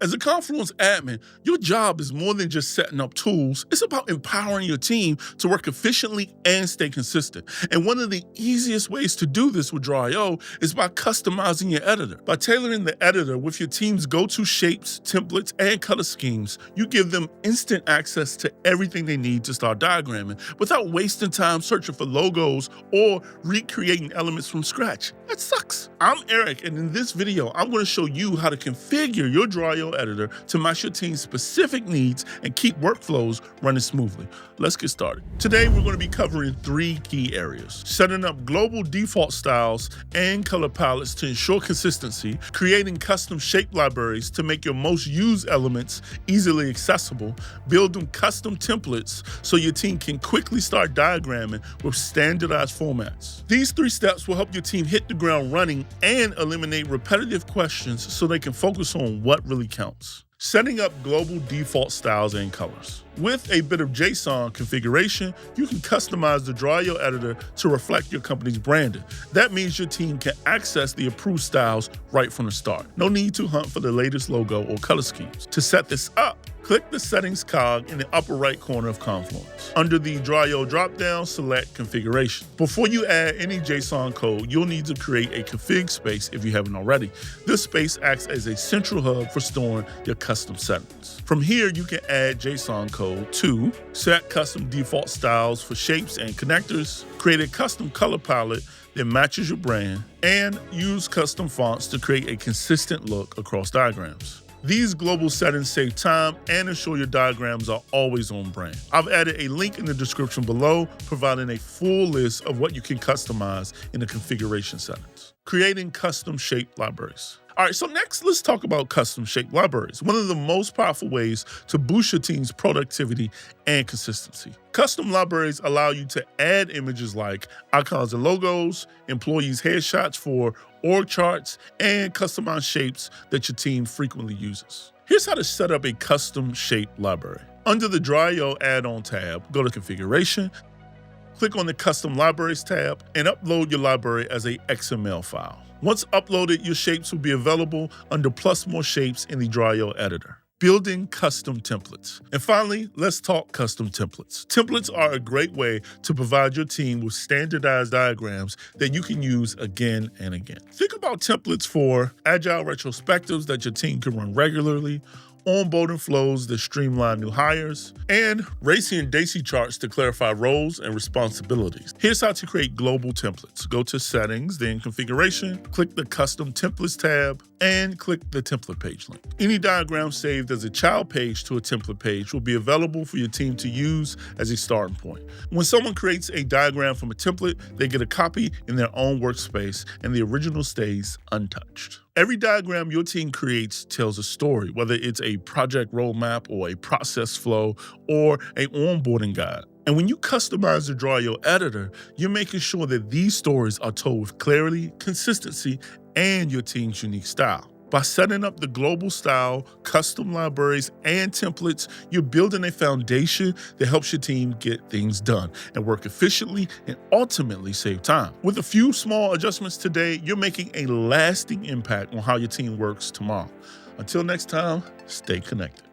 As a Confluence admin, your job is more than just setting up tools. It's about empowering your team to work efficiently and stay consistent. And one of the easiest ways to do this with Draw.io is by customizing your editor. By tailoring the editor with your team's go-to shapes, templates, and color schemes, you give them instant access to everything they need to start diagramming without wasting time searching for logos or recreating elements from scratch. That sucks. I'm Eric, and in this video, I'm going to show you how to configure your Drawio editor to match your team's specific needs and keep workflows running smoothly. Let's get started. Today, we're going to be covering 3 key areas: setting up global default styles and color palettes to ensure consistency, creating custom shape libraries to make your most used elements easily accessible, building custom templates so your team can quickly start diagramming with standardized formats. These 3 steps will help your team hit the ground running and eliminate repetitive questions so they can focus on what really counts. Setting up global default styles and colors. With a bit of JSON configuration, you can customize the Drawio editor to reflect your company's branding. That means your team can access the approved styles right from the start. No need to hunt for the latest logo or color schemes. To set this up, click the Settings cog in the upper right corner of Confluence. Under the Drawio dropdown, select Configuration. Before you add any JSON code, you'll need to create a config space if you haven't already. This space acts as a central hub for storing your custom settings. From here, you can add JSON code to set custom default styles for shapes and connectors, create a custom color palette that matches your brand, and use custom fonts to create a consistent look across diagrams. These global settings save time and ensure your diagrams are always on brand. I've added a link in the description below, providing a full list of what you can customize in the configuration settings. Creating custom shape libraries. All right, so next, let's talk about custom shape libraries, one of the most powerful ways to boost your team's productivity and consistency. Custom libraries allow you to add images like icons and logos, employees' headshots for org charts, and customized shapes that your team frequently uses. Here's how to set up a custom shape library. Under the Drawio add-on tab, go to Configuration, click on the Custom Libraries tab, and upload your library as a XML file. Once uploaded, your shapes will be available under Plus More Shapes in the Drawio editor. Building custom templates. And finally, let's talk custom templates. Templates are a great way to provide your team with standardized diagrams that you can use again and again. Think about templates for agile retrospectives that your team can run regularly, onboarding flows that streamline new hires, and racy and daisy charts to clarify roles and responsibilities. Here's how to create global templates. Go to Settings, then Configuration, click the Custom Templates tab, and click the template page link. Any diagram saved as a child page to a template page will be available for your team to use as a starting point. When someone creates a diagram from a template, they get a copy in their own workspace, and the original stays untouched. Every diagram your team creates tells a story, whether it's a project roadmap or a process flow or an onboarding guide. And when you customize the Drawio editor, you're making sure that these stories are told with clarity, consistency, and your team's unique style. By setting up the global style, custom libraries, and templates, you're building a foundation that helps your team get things done and work efficiently and ultimately save time. With a few small adjustments today, you're making a lasting impact on how your team works tomorrow. Until next time, stay connected.